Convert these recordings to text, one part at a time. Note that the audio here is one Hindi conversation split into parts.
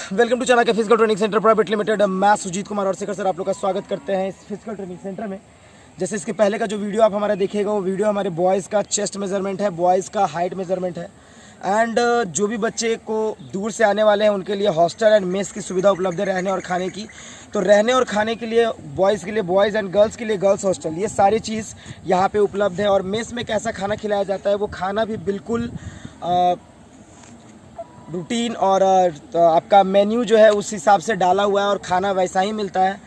वेलकम टू चना के physical training centre private limited. मैं सुजीत कुमार और शेखर सर आप लोग का स्वागत करते हैं इस फिजिकल ट्रेनिंग सेंटर में। जैसे इसके पहले का जो वीडियो आप हमारा देखिएगा वो वीडियो हमारे बॉयज़ का चेस्ट मेजरमेंट है, बॉयज़ का हाइट मेजरमेंट है। एंड जो भी बच्चे को दूर से आने वाले हैं उनके लिए हॉस्टल एंड मेस की सुविधा उपलब्ध है रहने और खाने की। तो रहने और खाने के लिए बॉयज़ के लिए बॉयज़ एंड गर्ल्स के लिए गर्ल्स हॉस्टल, ये सारी चीज़ यहाँ पे उपलब्ध है। और मेस में कैसा खाना खिलाया जाता है वो खाना भी बिल्कुल रूटीन और आपका मेन्यू जो है उस हिसाब से डाला हुआ है और खाना वैसा ही मिलता है।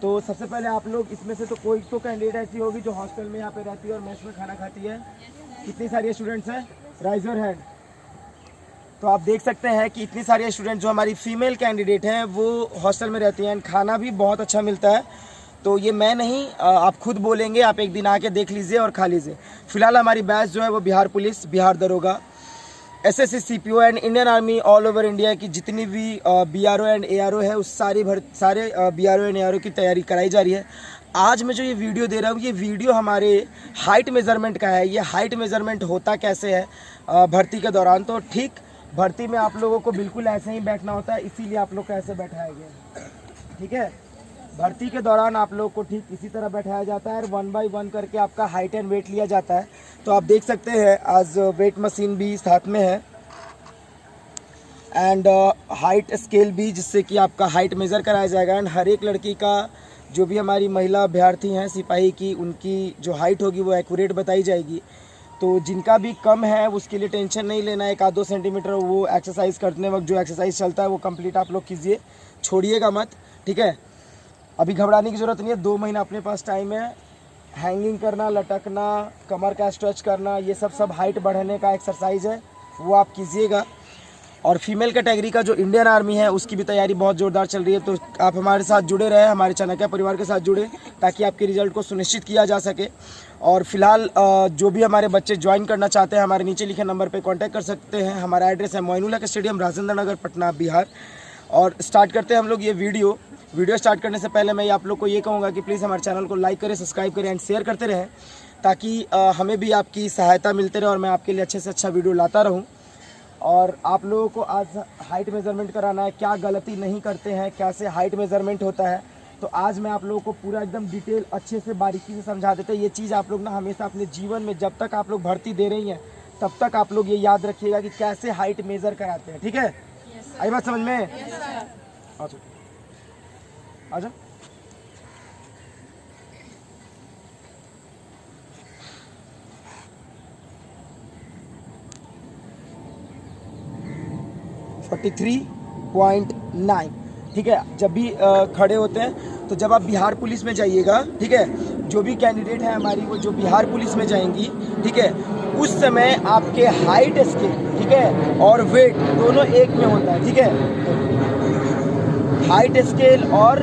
तो सबसे पहले आप लोग इसमें से तो कोई तो कैंडिडेट ऐसी होगी जो हॉस्टल में यहाँ पे रहती है और मेस में खाना खाती है। कितनी सारी स्टूडेंट्स हैं, राइज योर हैंड। तो आप देख सकते हैं कि इतनी सारी स्टूडेंट जो हमारी फीमेल कैंडिडेट हैं वो हॉस्टल में रहती हैं एंड खाना भी बहुत अच्छा मिलता है। तो ये मैं नहीं, आप खुद बोलेंगे, आप एक दिन आके देख लीजिए और खा लीजिए। फिलहाल हमारी बैच जो है वो बिहार पुलिस, बिहार दरोगा, SSC, CPO and Indian army all over India की जितनी भी बीआरओ एंड एआरओ है उस सारे बीआरओ एंड एआरओ की तैयारी कराई जा रही है। आज मैं जो ये वीडियो दे रहा हूँ ये वीडियो हमारे हाइट मेज़रमेंट का है। ये हाइट मेज़रमेंट होता कैसे है भर्ती के दौरान, तो ठीक भर्ती में आप लोगों को बिल्कुल ऐसे ही बैठना होता है, इसीलिए आप लोग को ऐसे बैठाया गया, ठीक है। भर्ती के दौरान आप लोग को ठीक इसी तरह बैठाया जाता है और 1 बाय 1 करके आपका हाइट एंड वेट लिया जाता है। तो आप देख सकते हैं आज वेट मशीन भी साथ में है एंड हाइट स्केल भी, जिससे कि आपका हाइट मेज़र कराया जाएगा। एंड हर एक लड़की का, जो भी हमारी महिला अभ्यर्थी हैं सिपाही की, उनकी जो हाइट होगी वो एक्यूरेट बताई जाएगी। तो जिनका भी कम है उसके लिए टेंशन नहीं लेना है, 1-2 सेंटीमीटर वो एक्सरसाइज करने वक्त जो एक्सरसाइज चलता है वो कंप्लीट आप लोग कीजिए, छोड़िएगा मत, ठीक है। अभी घबराने की ज़रूरत नहीं है, 2 महीना अपने पास टाइम है। हैंगिंग करना, लटकना, कमर का स्ट्रेच करना, ये सब हाइट बढ़ाने का एक्सरसाइज है, वो आप कीजिएगा। और फीमेल कैटेगरी का जो इंडियन आर्मी है उसकी भी तैयारी बहुत ज़ोरदार चल रही है। तो आप हमारे साथ जुड़े रहे, हमारे चाणक्य परिवार के साथ जुड़े, ताकि आपके रिजल्ट को सुनिश्चित किया जा सके। और फिलहाल जो भी हमारे बच्चे ज्वाइन करना चाहते हैं हमारे नीचे लिखे नंबर पर कॉन्टैक्ट कर सकते हैं। हमारा एड्रेस है मोइनुल हक स्टेडियम, राजेंद्र नगर, पटना, बिहार। और स्टार्ट करते हैं हम लोग ये वीडियो स्टार्ट करने से पहले मैं आप लोग को ये कहूँगा कि प्लीज़ हमारे चैनल को लाइक करें, सब्सक्राइब करें एंड शेयर करते रहें, ताकि हमें भी आपकी सहायता मिलते रहे और मैं आपके लिए अच्छे से अच्छा वीडियो लाता रहूँ। और आप लोगों को आज हाइट मेज़रमेंट कराना है, क्या गलती नहीं करते हैं, कैसे हाइट मेज़रमेंट होता है, तो आज मैं आप लोगों को पूरा एकदम डिटेल अच्छे से बारीकी से समझा देते हैं। ये चीज़ आप लोग ना हमेशा अपने जीवन में जब तक आप लोग भर्ती दे रही हैं तब तक आप लोग ये याद रखिएगा कि कैसे हाइट मेज़र कराते हैं, ठीक है। आई बात समझ में? आजा। (43.9), ठीक है। जब भी खड़े होते हैं तो जब आप बिहार पुलिस में जाइएगा, ठीक है, जो भी कैंडिडेट है हमारी वो जो बिहार पुलिस में जाएंगी, ठीक है, उस समय आपके हाइट स्केल, ठीक है, और वेट दोनों एक में होता है, ठीक है। हाइट स्केल और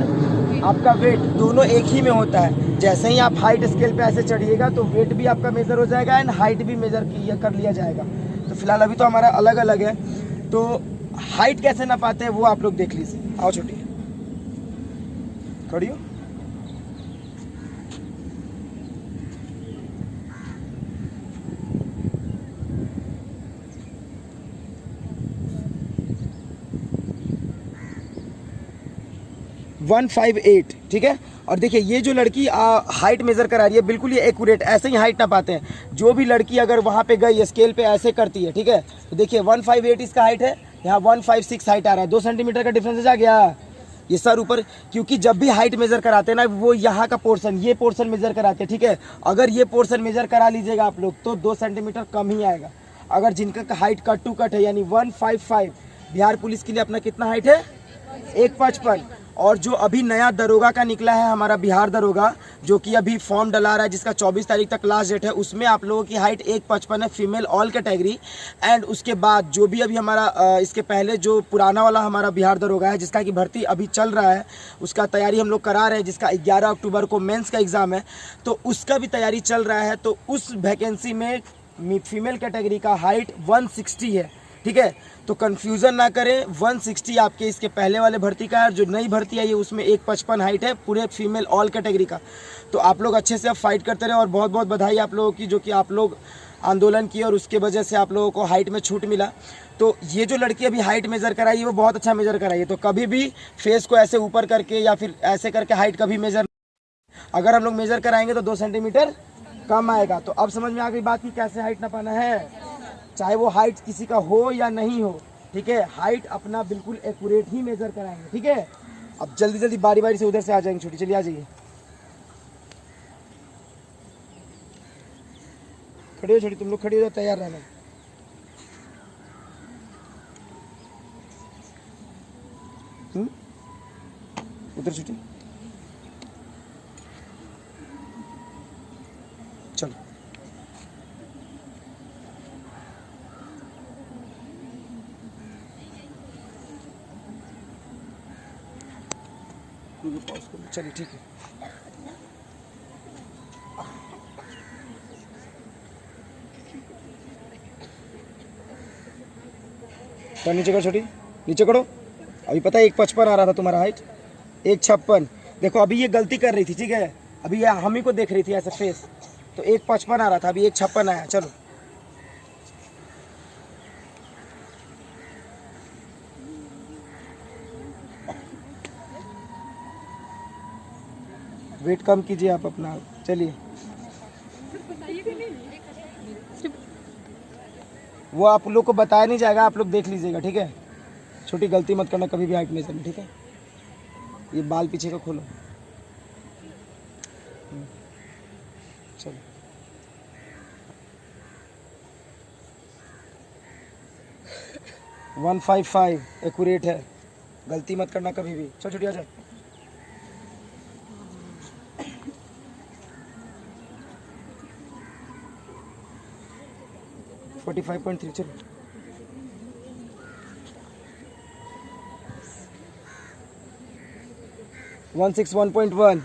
आपका वेट दोनों एक ही में होता है। जैसे ही आप हाइट स्केल पे ऐसे चढ़िएगा तो वेट भी आपका मेज़र हो जाएगा एंड हाइट भी मेज़र कर लिया जाएगा। तो फिलहाल अभी तो हमारा अलग अलग है, तो हाइट कैसे नापाते हैं वो आप लोग देख लीजिए। आओ छोटी, खड़ी हो। (158), ठीक है। और देखिए ये जो लड़की हाइट मेज़र करा रही है बिल्कुल ये एक्यूरेट, ऐसे ही हाइट ना पाते हैं। जो भी लड़की अगर वहाँ पे गई स्केल पे ऐसे करती है, ठीक है, तो देखिए 158 इसका हाइट है, यहाँ 156 हाइट आ रहा है, 2 सेंटीमीटर का डिफरेंस आ गया। ये सर ऊपर, क्योंकि जब भी हाइट मेज़र कराते हैं ना वो यहाँ का पोर्शन, ये पोर्शन मेज़र कराते हैं, ठीक है। अगर ये पोर्शन मेज़र करा लीजिएगा आप लोग तो 2 सेंटीमीटर कम ही आएगा। अगर जिनका हाइट कट टू कट है यानी 155, बिहार पुलिस के लिए अपना कितना हाइट है, 155। और जो अभी नया दरोगा का निकला है हमारा बिहार दरोगा, जो कि अभी फॉर्म डला रहा है, जिसका 24 तारीख तक लास्ट डेट है, उसमें आप लोगों की हाइट 155 है, फीमेल ऑल कैटेगरी। एंड उसके बाद जो भी अभी हमारा इसके पहले जो पुराना वाला हमारा बिहार दरोगा है जिसका कि भर्ती अभी चल रहा है, उसका तैयारी हम लोग करा रहे हैं, जिसका 11 अक्टूबर को मेंस का एग्ज़ाम है, तो उसका भी तैयारी चल रहा है। तो उस वैकेंसी में फीमेल कैटेगरी का हाइट 160 है, ठीक है। तो कन्फ्यूज़न ना करें, 160 आपके इसके पहले वाले भर्ती का है। जो नई भर्ती आई है उसमें 155 हाइट है पूरे फीमेल ऑल कैटेगरी का। तो आप लोग अच्छे से अब फाइट करते रहे और बहुत बहुत बधाई आप लोगों की, जो कि आप लोग आंदोलन किए और उसके वजह से आप लोगों को हाइट में छूट मिला। तो ये जो लड़की अभी हाइट मेज़र कराई है वो बहुत अच्छा मेज़र कराई है। तो कभी भी फेस को ऐसे ऊपर करके या फिर ऐसे करके हाइट कभी मेज़र, अगर हम लोग मेज़र कराएंगे तो 2 सेंटीमीटर कम आएगा। तो अब समझ में आ गई बात की कैसे हाइट नापाना है, चाहे वो हाइट किसी का हो या नहीं हो, ठीक है। हाइट अपना बिल्कुल एक्यूरेट ही मेज़र कराएंगे, ठीक है। अब जल्दी जल्दी बारी बारी से उधर से आ जाएंगे छोटी, चलिए आ जाइए, खड़ी हो छोटी, तुम लोग खड़ी हो जाओ, तैयार रहना। उधर छोटी, चलो पॉज कर लो, चलिए ठीक है। तो नीचे करो छोटी, नीचे करो। अभी पता है 1.55 आ रहा था तुम्हारा हाइट, 1.56। देखो अभी ये गलती कर रही थी, ठीक है, अभी ये हम ही को देख रही थी ऐसे फेस, तो 1.55 आ रहा था, अभी 1.56 आया। चलो वेट कम कीजिए आप अपना, चलिए। वो आप लोग को बताया नहीं जाएगा, आप लोग देख लीजिएगा, ठीक है। छोटी गलती मत करना कभी भी हाइट मेजर में, ठीक है। ये बाल पीछे का खोलो, चलो। वन 155 एक्यूरेट है, गलती मत करना कभी भी। चलो छोटी आ जाओ। 45.3, चलो। 161.1,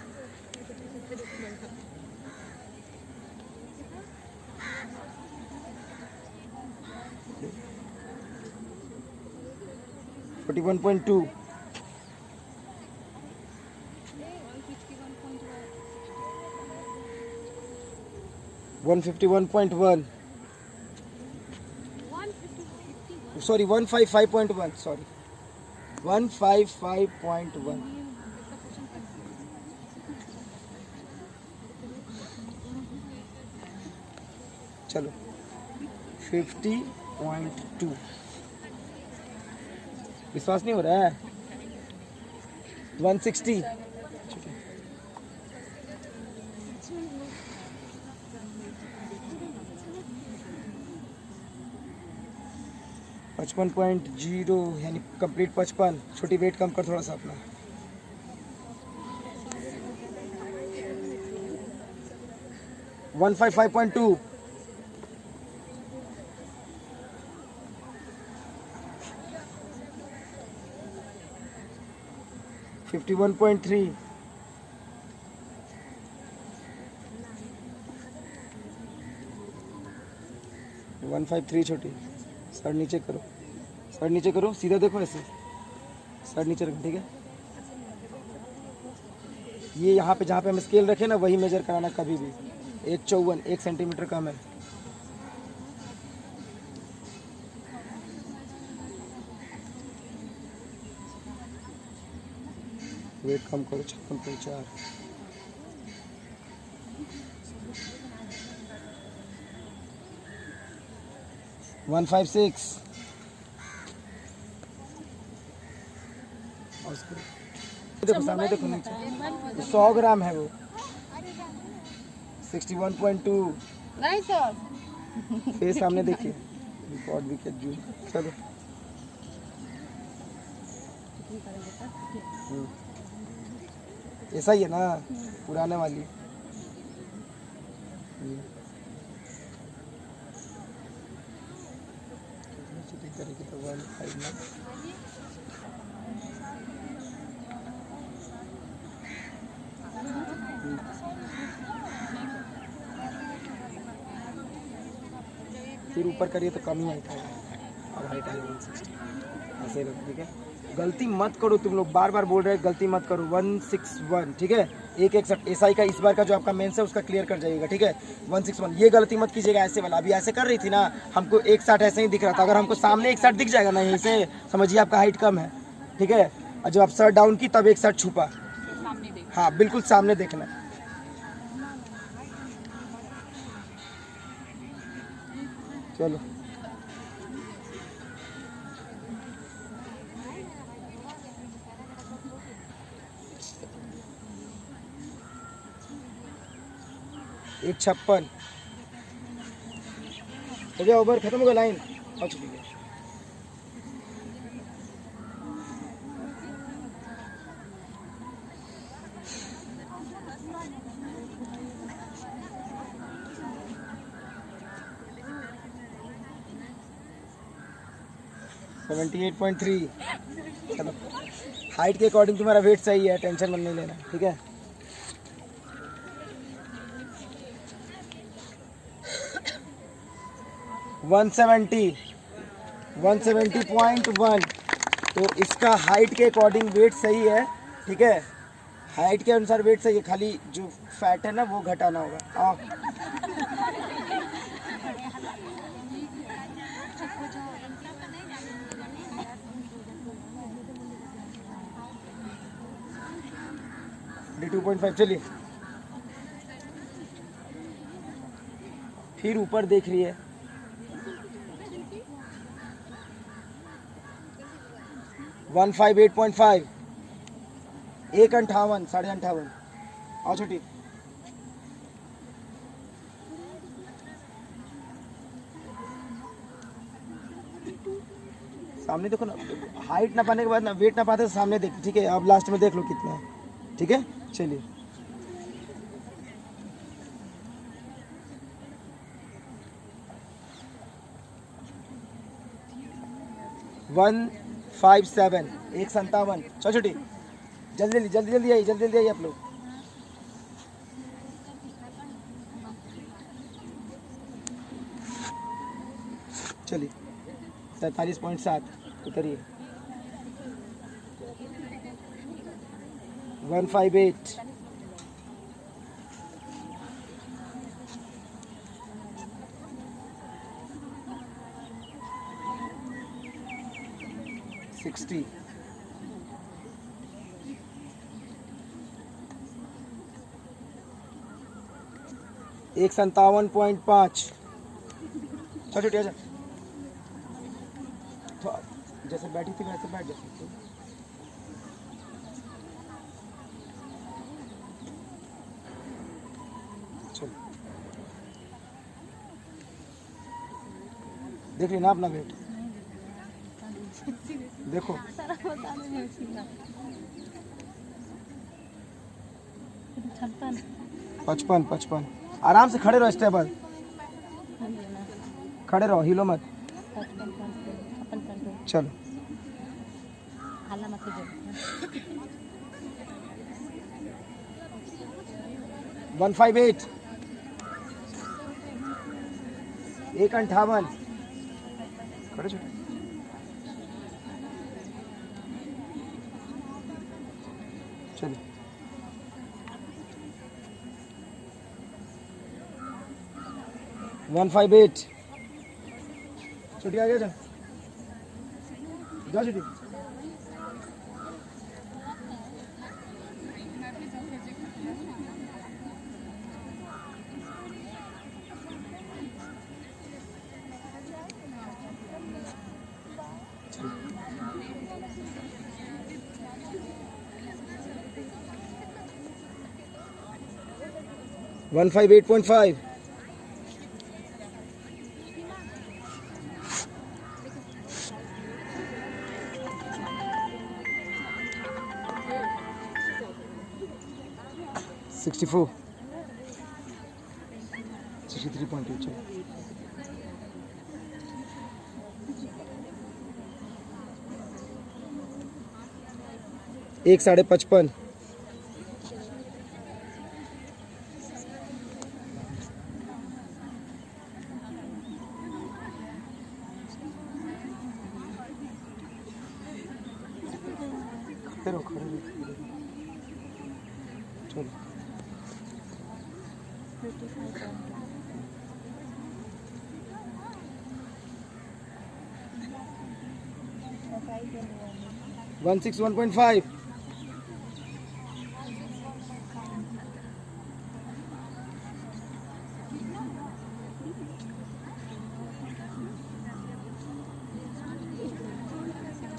41.2, 151.1, सॉरी 155.1, सॉरी 155.1, चलो 50.2। विश्वास नहीं हो रहा है। 160, 55.0 यानी कंप्लीट 55। छोटी वेट कम कर थोड़ा सा अपना। 155.2, 51.3, 153। छोटी सर नीचे करो, सर नीचे करो, सीधा देखो ऐसे, सर नीचे रखो, ठीक है। ये यहाँ पे जहाँ पे हम स्केल रखे ना वही मेजर कराना कभी भी। 154, 1 सेंटीमीटर कम है। वेट कम करो, 56.4, 156, देखो सामने देखो नीचे, 100 ग्राम है वो। 61.2, नहीं सर, फेस सामने देखिए, रिकॉर्ड भी कर जूम। चलो ऐसा ही है ना, पुराने वाली। करेगी तो 159। फिर ऊपर करिए तो कम ही हाइट आएगा। अब हाइट आएगा 160, ऐसे रखो, ठीक है। गलती मत करो, तुम लोग बार बार बोल रहे हैं गलती मत करो। 161, ठीक है। 161 एसआई का इस बार का जो आपका मेंस है उसका क्लियर कर जाइएगा, ठीक है। 161 ये गलती मत कीजिएगा ऐसे वाला। अभी ऐसे कर रही थी ना, हमको 160 ऐसे ही दिख रहा था। अगर हमको सामने 160 दिख जाएगा ना यहीं से, समझिए आपका हाइट कम है, ठीक है। और जब आप सर डाउन की तब 160 छुपा। हाँ बिल्कुल सामने देखना। चलो एक 56 हो गया, ओवर खत्म हो गया लाइन। अच्छा ठीक है। सेवेंटी 8.3 चलो। हाइट के अकॉर्डिंग तुम्हारा वेट सही है, टेंशन मत नहीं लेना, ठीक है। वन 170.1 तो इसका हाइट के अकॉर्डिंग वेट सही है, ठीक है। हाइट के अनुसार वेट सही है, खाली जो फैट है ना वो घटाना होगा। हाँ 2.5 चलिए। फिर ऊपर देख रही है। वन 158.5 एक 58 58.5 आओ छोटी। सामने देखो ना, हाइट ना पाने के बाद ना वेट ना पाते तो सामने देख, ठीक है। अब लास्ट में देख लो कितना है, ठीक है। चलिए 157 157 चलो छोटी, जल्दी जल्दी जल्दी जल्दी आई, जल्दी जल्दी आई आप लोग। चलिए 47.7 उतरिए। 158 60 157.5 चलो छोटी आजा। तो जैसे बैठी थी वैसे बैठ जा सकते हो। चलो देख लेना अपना वेट, देखो 55 आराम से खड़े रहो, स्टेबल खड़े रहो, हिलो मत। चलो 158 158 खड़े छोटे। चलो 158 छोटी आ गया, जा छोटी। वन 158.5 64 63.8 चलो। 155 1 देखते रहो, खड़े रहो। चलो 161.5।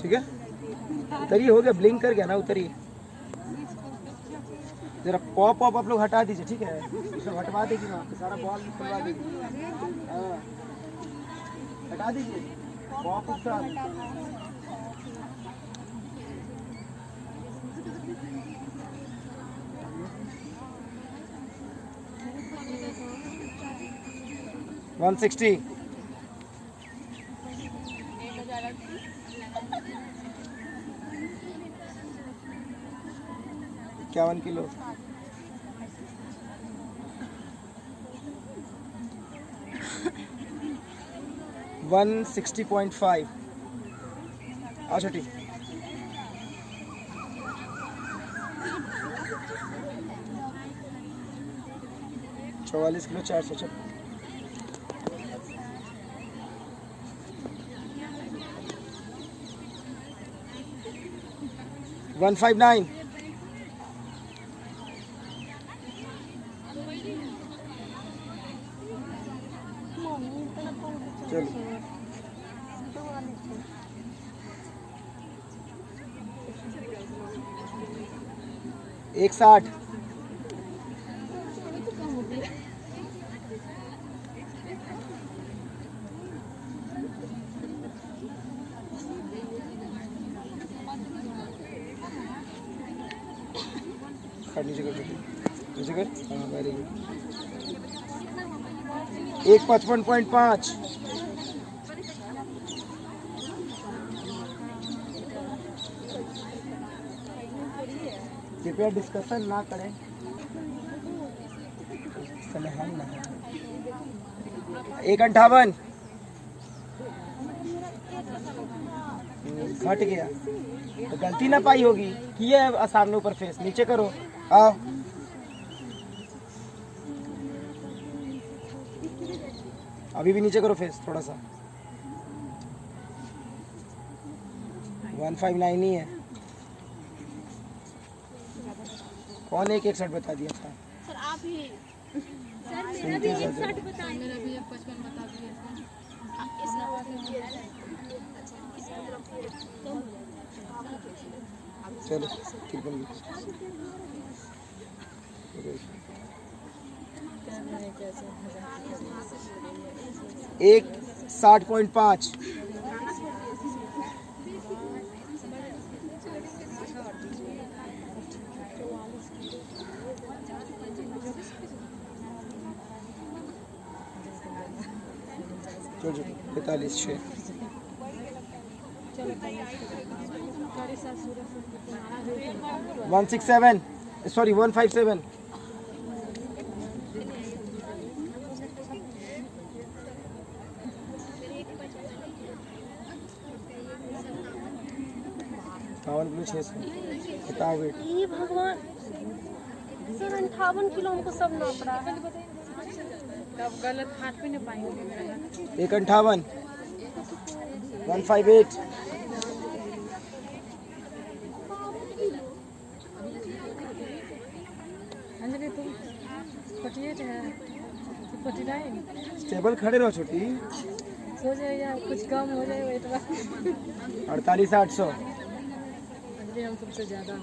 ठीक है, उतरिए, हो गया, ब्लिंक कर गया ना, उतरिए। जरा पॉप आप लोग हटा दीजिए, ठीक है, सब हटवा देगी ना, सारा बॉल निकलवा देगी। हाँ, हटा दीजिए पॉप सब। 160। 51 किलो। 160.5। आओ छोटी। 44 किलो 400। 159। चलो 160। नीचे कर, नीचे कर। हाँ, वेरी गुड। 155.5। कृपया डिस्कशन ना करें, सलाह ना। 158। घट गया तो गलती ना पाई होगी, किए सामने ऊपर फेस, नीचे करो। आओ, अभी भी नीचे करो फेस थोड़ा सा। 159 ही है। कौन 161 बता दिया था? सर आप ही। सर मेरा भी 160 बताइए। मेरा भी 55 बता दिए। चलो 160.5। जो 45 167, सॉरी 157। 600। बताओ वेट। ये भगवान सर 58 किलो हमको सब नाप रहा है। तब गलत हाथ पे नहीं पाएंगे। 158। 158। अंजलि तुम 48 है, 49। स्टेबल खड़े रहो छोटी। हो जाएगा, कुछ कम हो जाए वेट में। 48 800। अंजलि हम तुमसे ज़्यादा हो।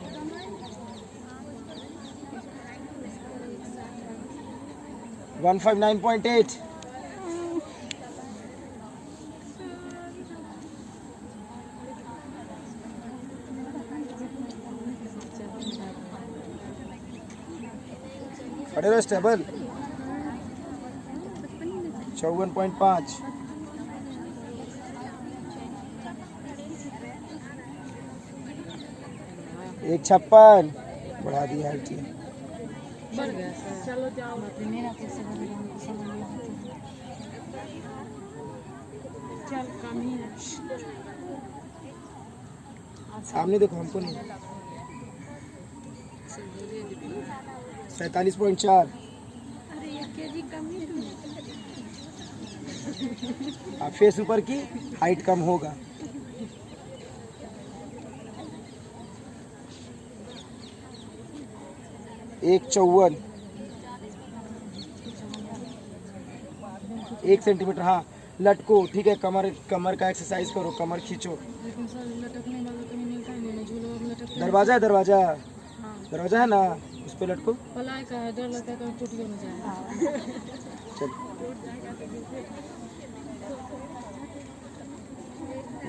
159.8। खड़े रहो स्टेबल। 54.5। 156। बढ़ा दी हाइट। चलो जाओ। मेरा चल कम ही है। सामने देखो, हमको नहीं। 47.4। अरे 1 केजी कम ही आप फेस ऊपर की, हाइट कम होगा। एक 54, 1 सेंटीमीटर। हाँ, लटको, ठीक है। कमर कमर का एक्सरसाइज करो, कमर खींचो। लेकिन सर लटकने वाला कहीं मिलता ही नहीं ना, झूलो और लटकते दरवाजा है, दरवाजा हाँ दरवाजा है ना, उस पे लटको। पलाई का है, डर लगता है कहीं टूट न जाए। चलो,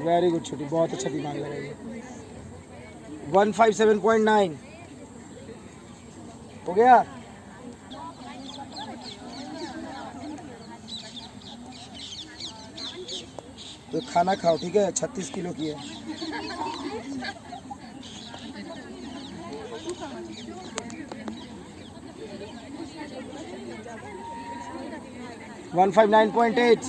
वेरी गुड छोटी, बहुत अच्छा दिमाग लगाइए। 157.9 हो गया। तो खाना खाओ, ठीक है। 36 किलो की है। वन 159.8।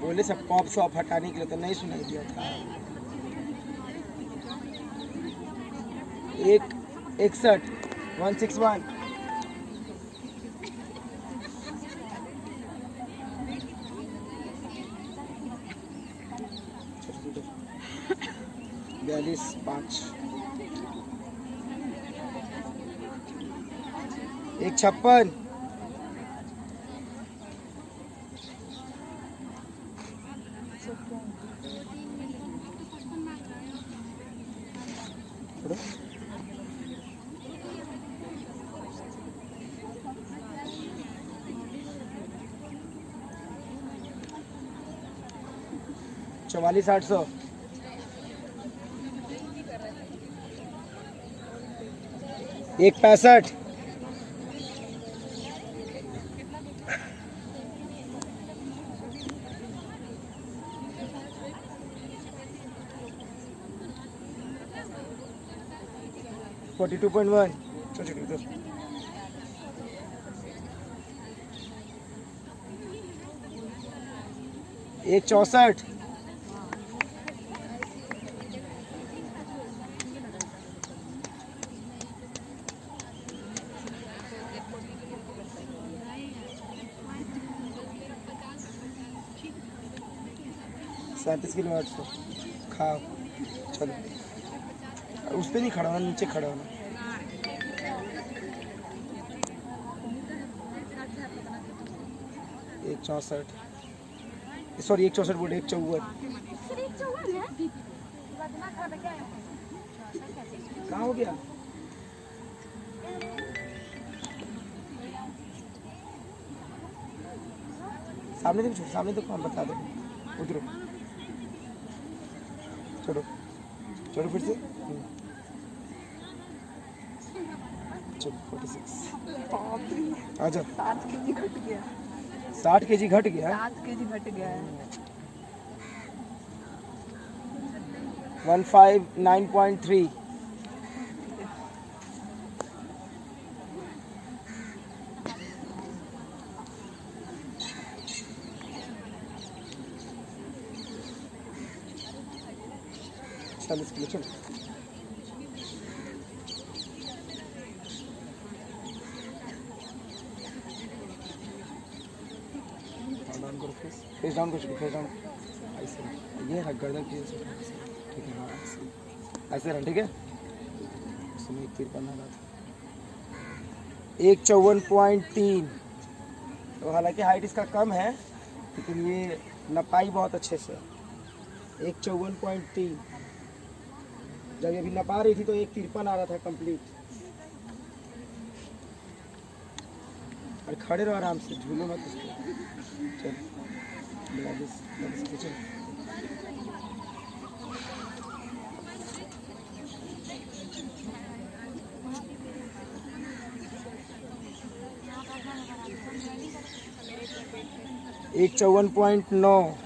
बोले सब पॉप शॉप हटाने के लिए, तो नहीं सुनाई दिया था। 61, 161। बयालीस 5। 156। छोड़ो। 44 800। 165। 42.1। चलो इधर। 164। 37 किलो 800। खाओ, चलो। उस पर नहीं खड़ा होना, नीचे खड़ा होना। 164, सॉरी 164 बोले, 154। कहाँ हो गया? सामने देखो, सामने देखो, हम बता दो। उधरो, छोड़ो छोड़ो, फिर से। चलो 46। आजा। 7 केजी घट गया। 60 केजी घट गया। 7 केजी घट गया है। 159.3। चलो इसके लिए चलो। डाउन करो, फेस डाउन करो, फेस डाउन। ऐसे ये है गर्दन की, ठीक है। हाँ, ऐसे रन, ठीक है। इसमें 153 आ रहा था। 154.3। तो हालांकि हाइट इसका कम है, लेकिन ये नपाई बहुत अच्छे से। 154.3। जब अभी नपा रही थी तो 153 आ रहा था कंप्लीट। और खड़े रहो आराम से, झूलो मत उसको। चल 42 चल। एक 54.9।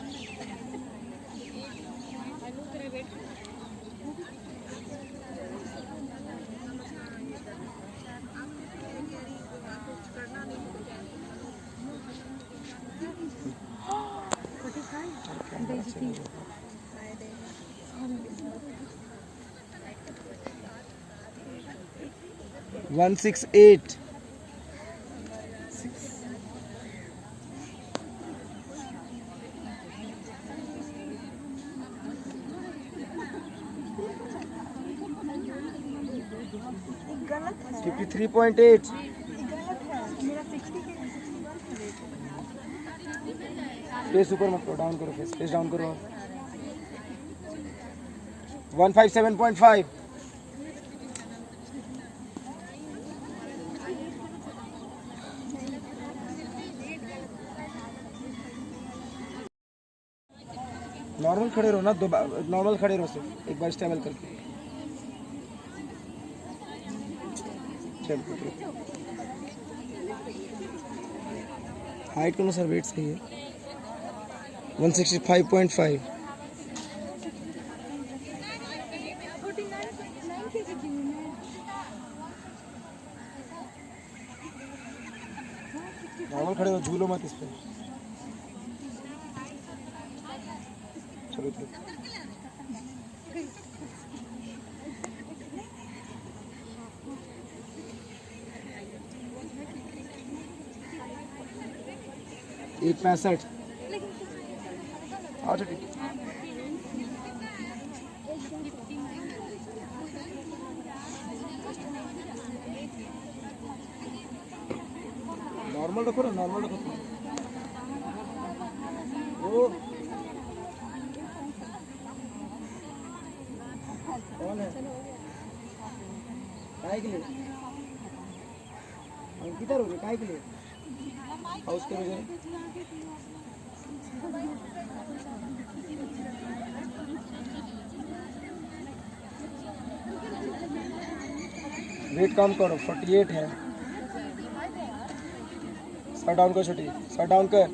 168. गलत है 53.8. गलत है मेरा 60 के फेस ऊपर मत करो, डाउन करो, फेस डाउन करो. 157.5. नॉर्मल खड़े रहो ना, दो नॉर्मल खड़े रहो, सिर्फ एक बार स्टेबल करके. चल हाइट कौन सर, वेट सही है. 165.5. नॉर्मल खड़े हो, झूलो मत इस पे. चलो चलो. एक 65. अच्छा ठीक है. नॉर्मल रखो ना, नॉर्मल रखो. ओ कौन है? काय के लिए? अंकिता रोगे काय के लिए? हाउस के वजह. वेट कम करो, 48 है. सर डाउन कर छोटी, सर डाउन कर.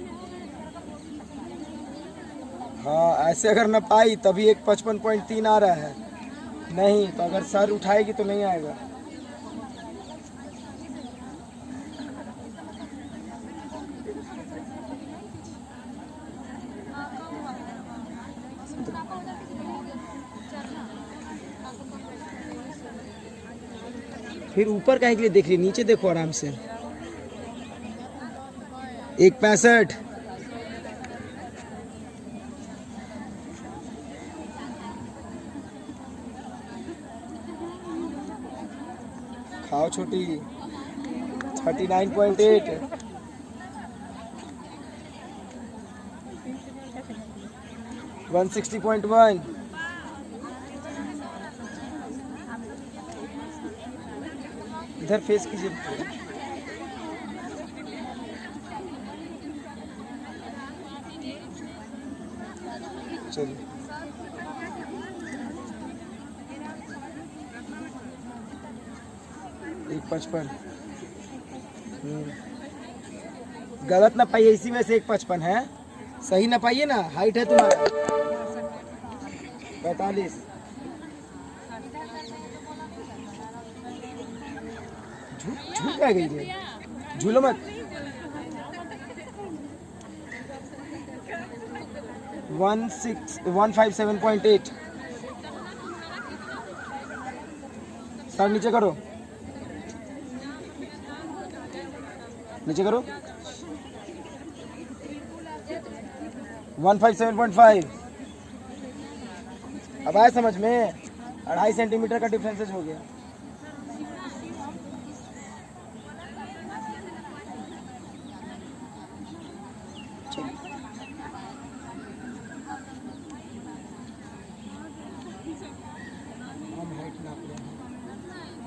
हाँ ऐसे अगर न पाई तभी एक 55.3 आ रहा है. नहीं तो अगर सर उठाएगी तो नहीं आएगा. फिर ऊपर काहे के लिए देख रही, नीचे देखो आराम से. एक 65. खाओ छोटी. 39.8. 160.1. इधर फेस कीजिए. चलिए. एक 55. गलत ना पाइए, इसी में से एक 55 है. सही ना पाइए ना, हाइट है तुम्हारा 45. झूठ क्या गई है, झूलो मत. 157.8. सर नीचे करो, नीचे करो. 157.5. अब आया समझ में, 2.5 सेंटीमीटर का डिफरेंसेज हो गया.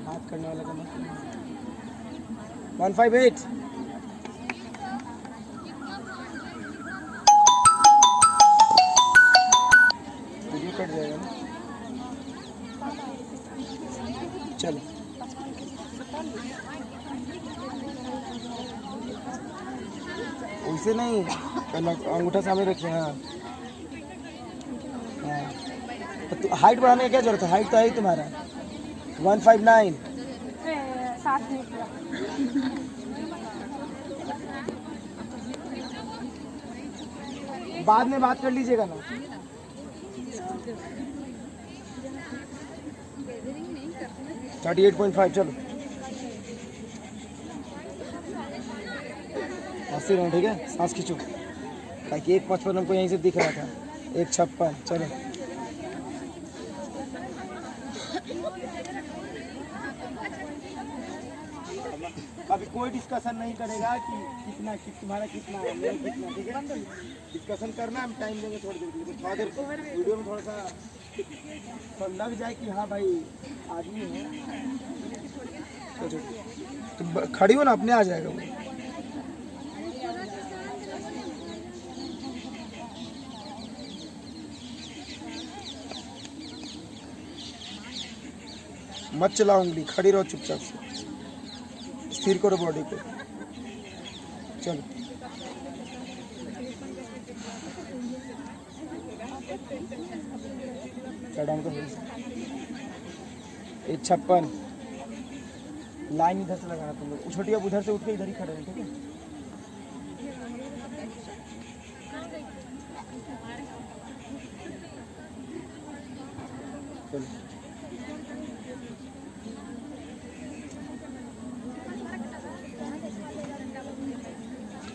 बात करने वाला का मतलब 158. वीडियो कट जाएगा ना. चलो उसे नहीं, अंगूठा सामने रखिए. हाँ हाँ. तो हाइट बढ़ाने की क्या जरूरत है, हाइट तो है ही तुम्हारा. 159. साथ में बाद में बात कर लीजिएगा ना. $38.5. चलो 80 रहे, ठीक है। सांस खींचो, ताकि 1.55 हमको यहीं से दिख रहा था, 1.56। चलो अभी कोई डिस्कशन नहीं करेगा कि कितना तुम्हारा कितना है, मेरा कितना, ठीक है। डिस्कशन करना हम टाइम देंगे थोड़ी देर, थोड़ा देर वीडियो में थोड़ा सा तो लग जाए कि हाँ भाई आदमी है। तो खड़ी हो ना, अपने आ जाएगा वो। मत चलाओ उंगली, खड़ी रहो चुपचाप से, स्थिर करो बॉडी को। चलो डाउन करो, 1.56। लाइन इधर से लगाना तुम लोग। छोटी अब उधर से उठ के इधर ही खड़े हैं, ठीक है। चलो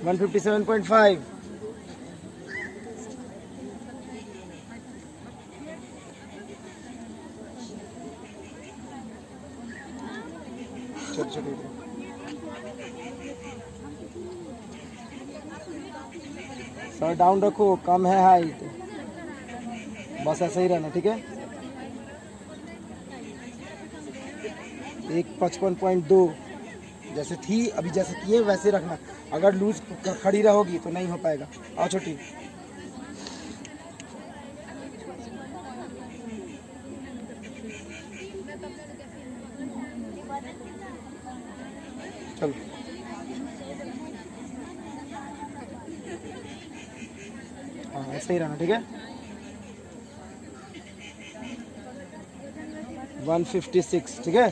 157.5। छोटे छोटे सर डाउन रखो, कम है हाइट, बस ऐसे ही रहना, ठीक है। 155.2 जैसे थी अभी, जैसे किए वैसे रखना। अगर लूज खड़ी रहोगी तो नहीं हो पाएगा। आओ छोटी, चलो हाँ ऐसे ही रहना, ठीक है। 156, ठीक है।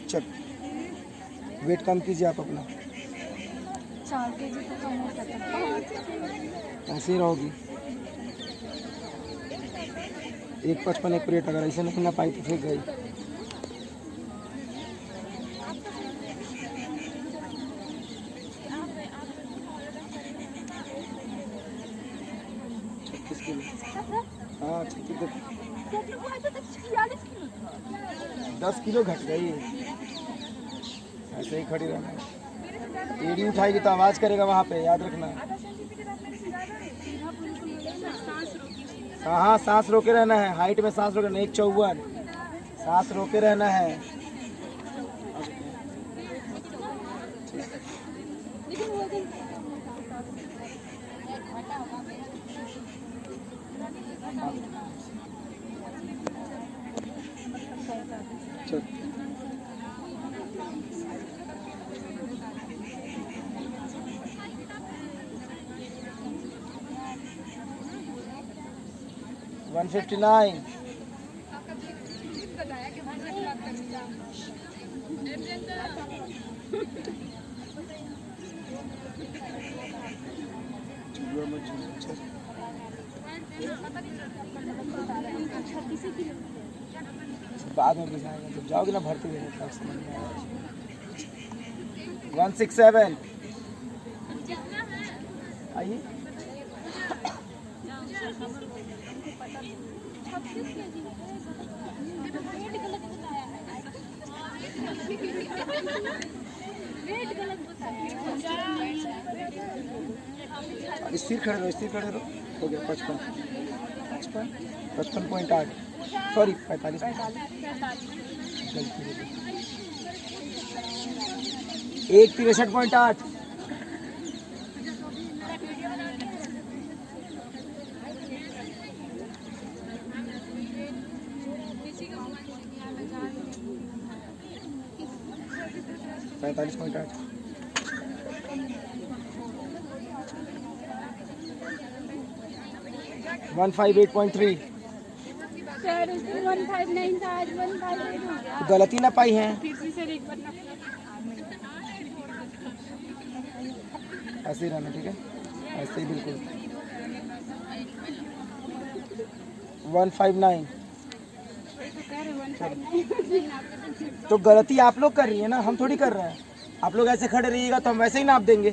चल वेट कम कीजिए आप अपना, 4 kg तो कम हो सकता है। ऐसे ही रहोगी। 1.55 एक प्लेट, अगर ऐसे नहीं ना पाई तो फिर गई। हाँ 10 किलो घट गई। ऐसे ही खड़ी रहना। एड़ी उठाएगी तो आवाज करेगा वहाँ पे, याद रखना। हाँ हाँ सांस रोके रहना है, हाइट में सांस रोके, 1.54 सांस रोके रहना है। चल 159। बाद में बुझाएगा, जब जाओगे ना भर्ती देने तब समझ में आएगा। 167 आइए। स्थिर खड़े रहो, स्थिर खड़े रहो। हो गया 55.8 सॉरी 45। 163.8। $45.8। 158.3। सर 159 था, आज 158 हो गया। गलती ना पाई है, फिर से सर एक बार ऐसे ही रहना, ठीक है। ऐसे ही बिल्कुल। 159। तो गलती आप लोग कर रही है ना, हम थोड़ी कर रहे हैं। आप लोग ऐसे खड़े रहिएगा तो हम वैसे ही नाप देंगे।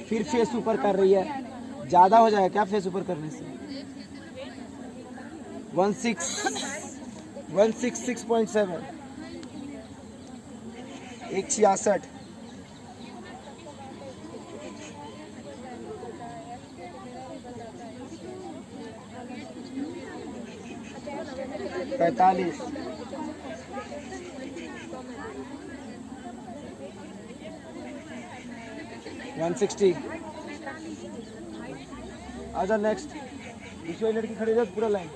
फिर फेस ऊपर कर रही है, ज़्यादा हो जाएगा क्या फेस ऊपर करने से? 166.7, 166। पैंतालीस, 160। आजा नेक्स्ट, दूसरी वाली लड़की खड़ी रहो पूरा लाइन।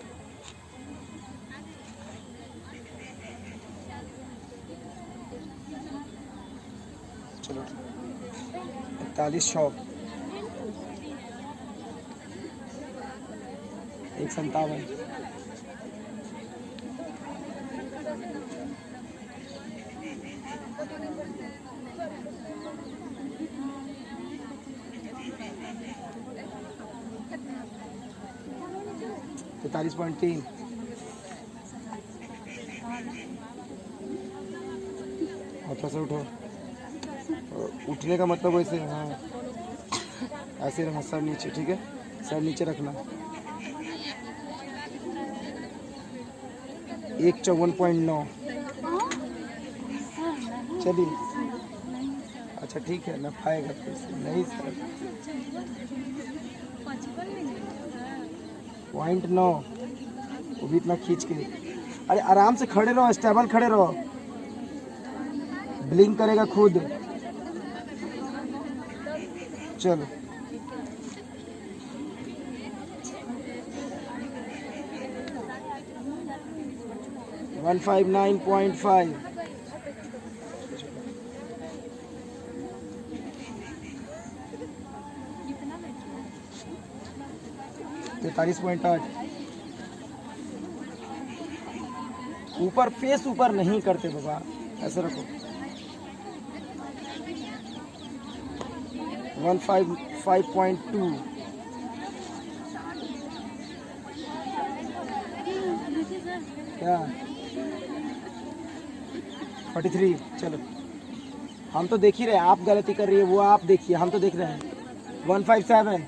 चलो 41 शॉप, 157। तैतालीस 3। और थोड़ा सा उठो, उठने का मतलब वैसे, हाँ ऐसे रखना, सर नीचे, ठीक है, सर नीचे रखना। 154.9। चलिए, अच्छा ठीक है, नफाएगा फिर से, नहीं सर। 0.9, वो भी इतना खींच के। अरे आराम से खड़े रहो, स्टेबल खड़े रहो, ब्लिंक करेगा खुद। चलो 159.5। 43.8। ऊपर फेस ऊपर नहीं करते बाबा, ऐसे रखो। 155.2। क्या 43। चलो, हम तो देख ही रहे हैं, आप गलती कर रही है वो आप देखिए, हम तो देख रहे हैं। 157।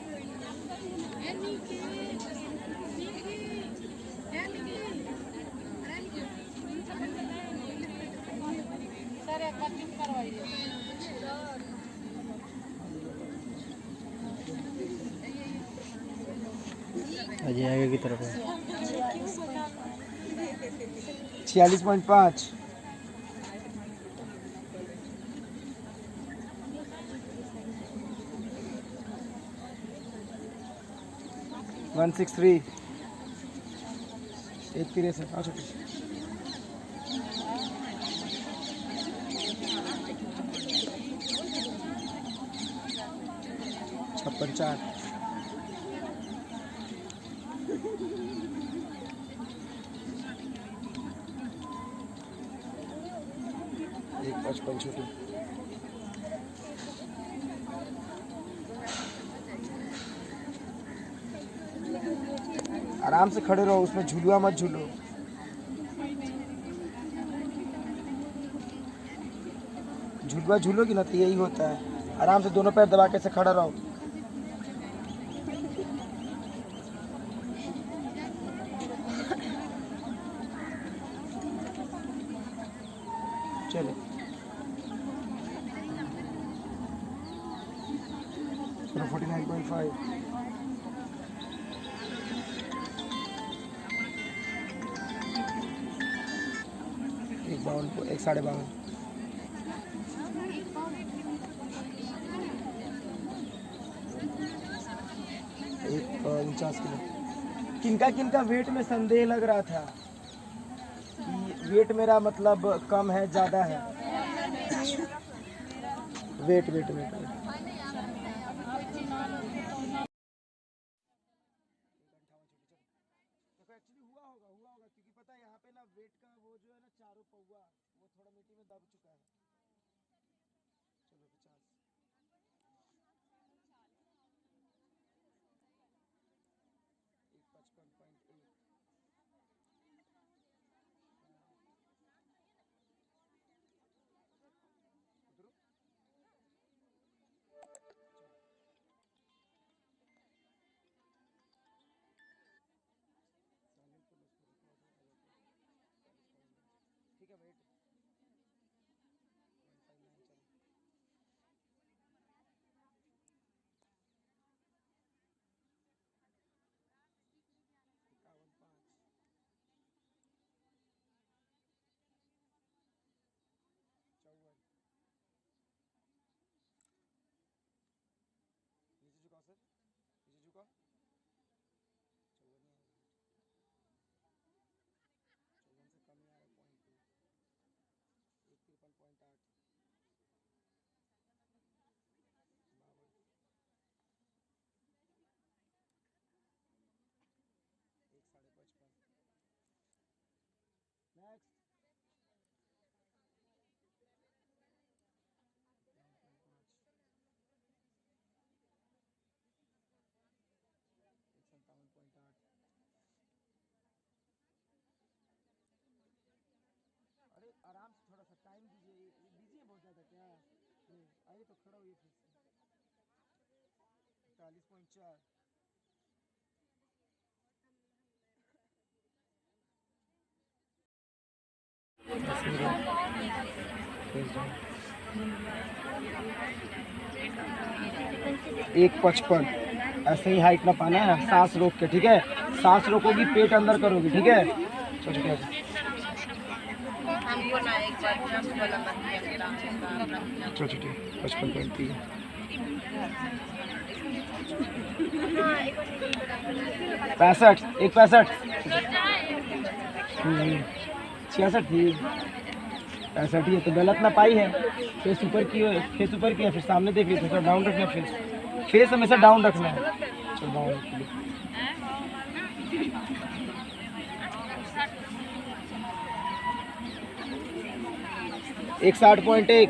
अजय आगे की तरफ है। 46.5। 163। 163। हाँ छोटी, 56.4। 155 छोटी। आराम से खड़े रहो, उसमें झुलुआ मत झूलो। झुलुआ झूलोगी ना तो यही होता है। आराम से दोनों पैर दबा के से खड़ा रहो। चलो 49.5। एक 52, एक 52.5। एक 49 किलो। किनका किनका वेट में संदेह लग रहा था कि वेट मेरा मतलब कम है ज़्यादा है? वेट वेट वेट, एक्चुअली हुआ होगा क्योंकि पता है यहाँ पे ना वेट का वो जो है ना चारों पौवा वो थोड़ा मिट्टी में दब चुका है। चलो 50 155.1 उधरो साइलेंट कर लो उसको रिकॉर्ड हो जाता है। ठीक है वेट 159 चलो 51.5 54 नीचे झुकाओ सर नीचे झुकाओ 54 नहीं आएगा 54 से कम ही आ रहा है 0.2 153.8 52 1 55.5 नेक्स्ट 57.8 अरे आराम से थोड़ा सा टाइम दीजिए दीजिए बहुत ज़्यादा क्या आइए तो खड़ा होइए फिर से 41.4 155 ऐसे ही हाइट ना पाना है सांस रोक के ठीक है सांस रोकोगी पेट अंदर करोगी ठीक है चलो ठीक है हमको ना एक बार जंप वाला मत दिया 55.3 65 165 66 थी 65 ही है तो गलत ना पाई है फेस ऊपर की है फेस ऊपर की है फिर सामने देख लीजिए थोड़ा डाउन रखना है फेस हमेशा डाउन रखना है चलो डाउन रख लीजिए 61.1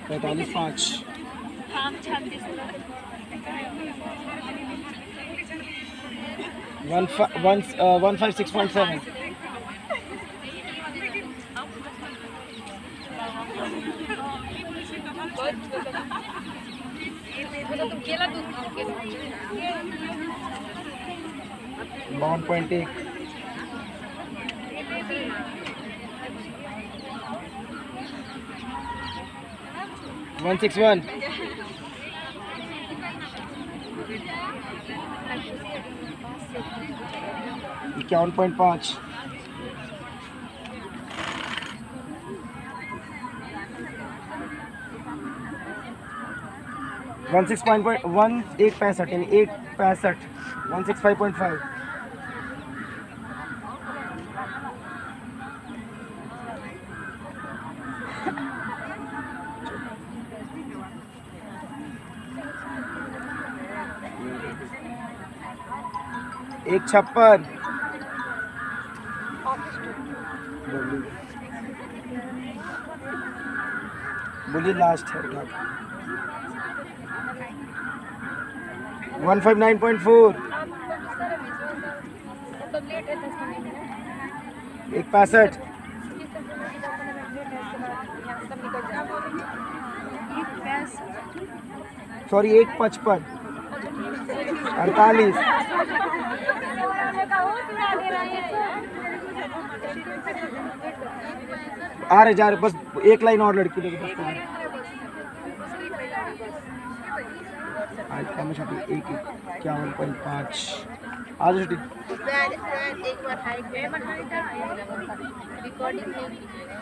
45.5 156.7 52.1 161 51.5 165.1 एक 65 यानी 165 165.5 156 बोलिए लास्ट है 159.4 165 सॉरी 155 48 आ रहे जा रहे बस एक लाइन और लड़की देखो बस आज कम छोटी 51.5 आज छोटी एक बार हाइट रिकॉर्डिंग नहीं कीजिएगा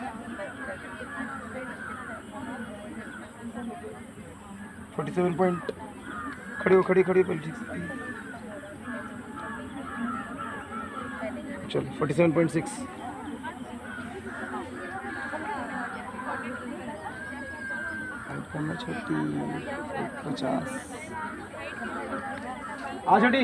47 पॉइंट खड़ी पहले ठीक से चलो 47.6 मम्मा छोटी 50। आ छोटी।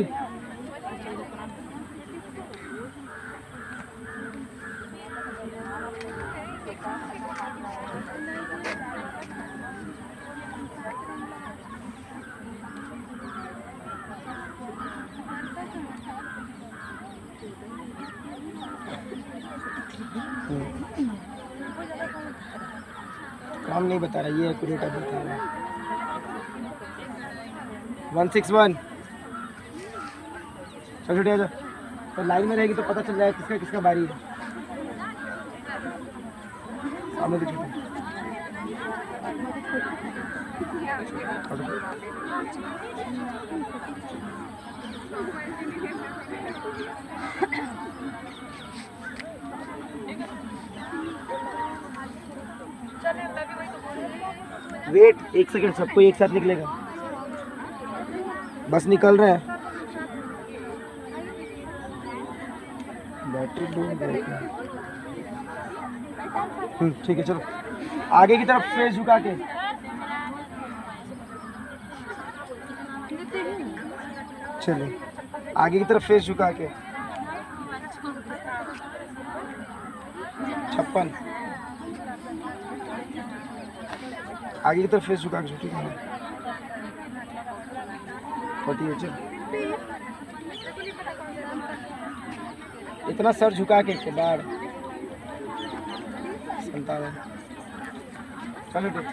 काम नहीं बता रहा, ये एक्यूरेट है बता रहा है। 161। चल छोटी आजा, तो लाइन में रहेगी तो पता चल जाएगा किसका किसका बारी है। सामने देखो। वेट 1 सेकंड, सबको एक साथ निकलेगा, बस निकल रहे हैं। बैटरी ठीक है, चलो आगे की तरफ फेस झुका के। चलो आगे की तरफ फेस झुका के। 56। आगे की तरफ फेस झुका के छोटी है। 48। चल इतना सर झुका के बाद 57। चलो ठीक।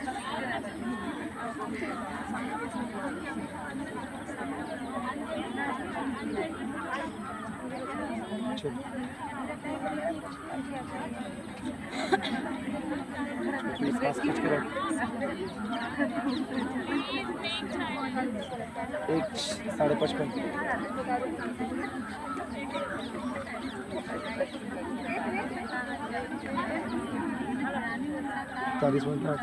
पास कुछ करो। 1.55। 40.8।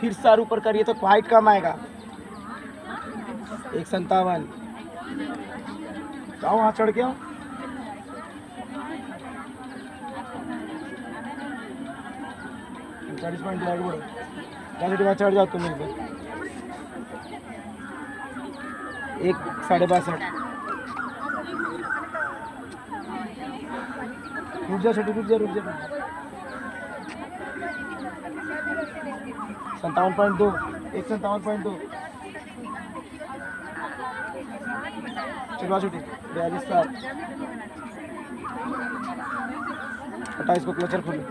फिर सर ऊपर करिए तो हाइट कम आएगा। 157। जाओ वहाँ चढ़ के आओ। 40.8 बोलो। वहाँ चढ़ जाओ तुम। 1.62। रुक जा छोटू, रुक जा। 57.2। 157.2। चलो छोटी 42। हटा इसको, क्लचर खोलो।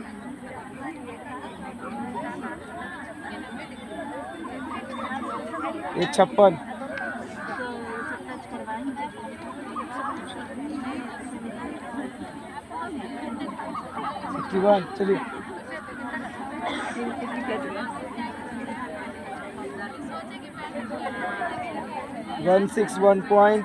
1.56। 61। चलिए 160.8।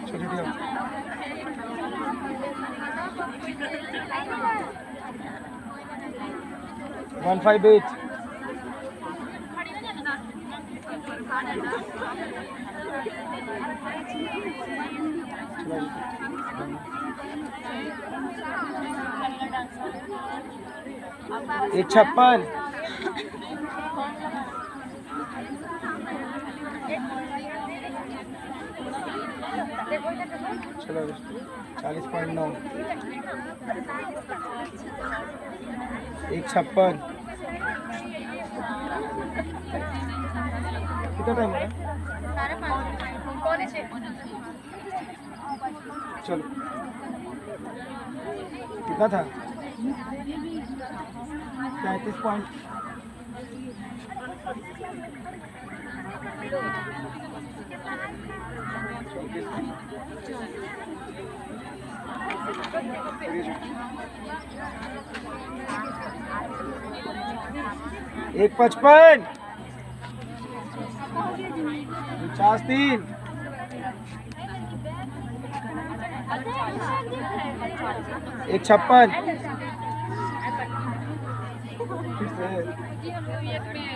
चलिए 158। एक 56। चलो 40.9। 1.56। कितना टाइम है? चलो कितना था? 33 पॉइंट। एक 55। 53। 1.56। फिर से जी हम लोग एक में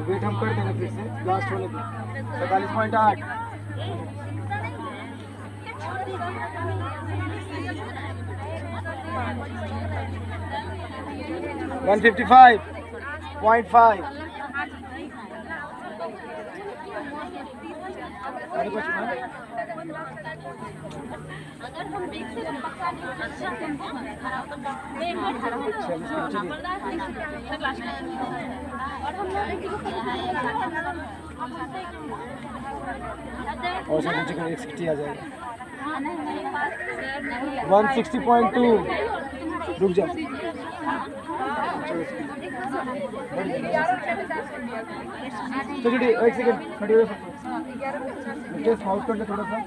वेट हम कर देंगे फिर से लास्ट होने की 47.8 155.5 अरे कुछ ना अगर हम देखते हैं पक्का नहीं अच्छा टेम्पो खराब तो नहीं खराब और हम लोग और सब नीचे का 160 आ जाएगा 160.2 रुक जाओ चलिए एक सेकंड खड़े हो सकते माउस कर ले थोड़ा सा।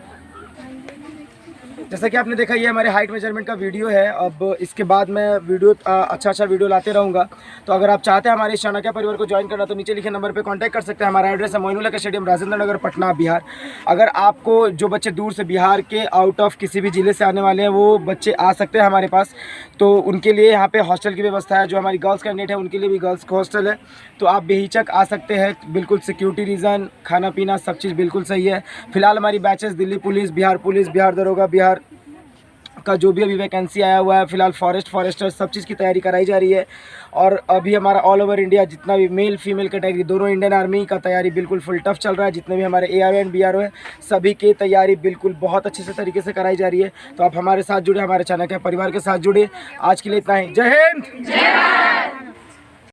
जैसा कि आपने देखा ये हमारे हाइट मेजरमेंट का वीडियो है। अब इसके बाद मैं वीडियो अच्छा वीडियो लाते रहूँगा। तो अगर आप चाहते हैं हमारे इस चाणक्य परिवार को ज्वाइन करना तो नीचे लिखे नंबर पे कांटेक्ट कर सकते हैं। हमारा एड्रेस है मोइनुल्लाह स्टेडियम राजेंद्र नगर पटना बिहार। अगर आपको जो बच्चे दूर से बिहार के आउट ऑफ किसी भी ज़िले से आने वाले हैं वो बच्चे आ सकते हैं हमारे पास। तो उनके लिए यहाँ पे हॉस्टल की व्यवस्था है। जो हमारी गर्ल्स कैंडिडेट है उनके लिए भी गर्ल्स का हॉस्टल है। तो आप बेहिचक आ सकते हैं। बिल्कुल सिक्योरिटी रीज़न, खाना पीना सब चीज़ बिल्कुल सही है। फिलहाल हमारी बैचेस दिल्ली पुलिस, बिहार दरोगा, बिहार का जो भी अभी वैकेंसी आया हुआ है, फिलहाल फॉरेस्टर सब चीज़ की तैयारी कराई जा रही है। और अभी हमारा ऑल ओवर इंडिया जितना भी मेल फीमेल कैटेगरी दोनों इंडियन आर्मी का तैयारी बिल्कुल फुल टफ चल रहा है। जितने भी हमारे ARO एंड BRO है सभी की तैयारी बिल्कुल बहुत अच्छे से तरीके से कराई जा रही है। तो आप हमारे साथ जुड़े, हमारे चाणक्य परिवार के साथ जुड़े। आज के लिए इतना ही। जय हिंद।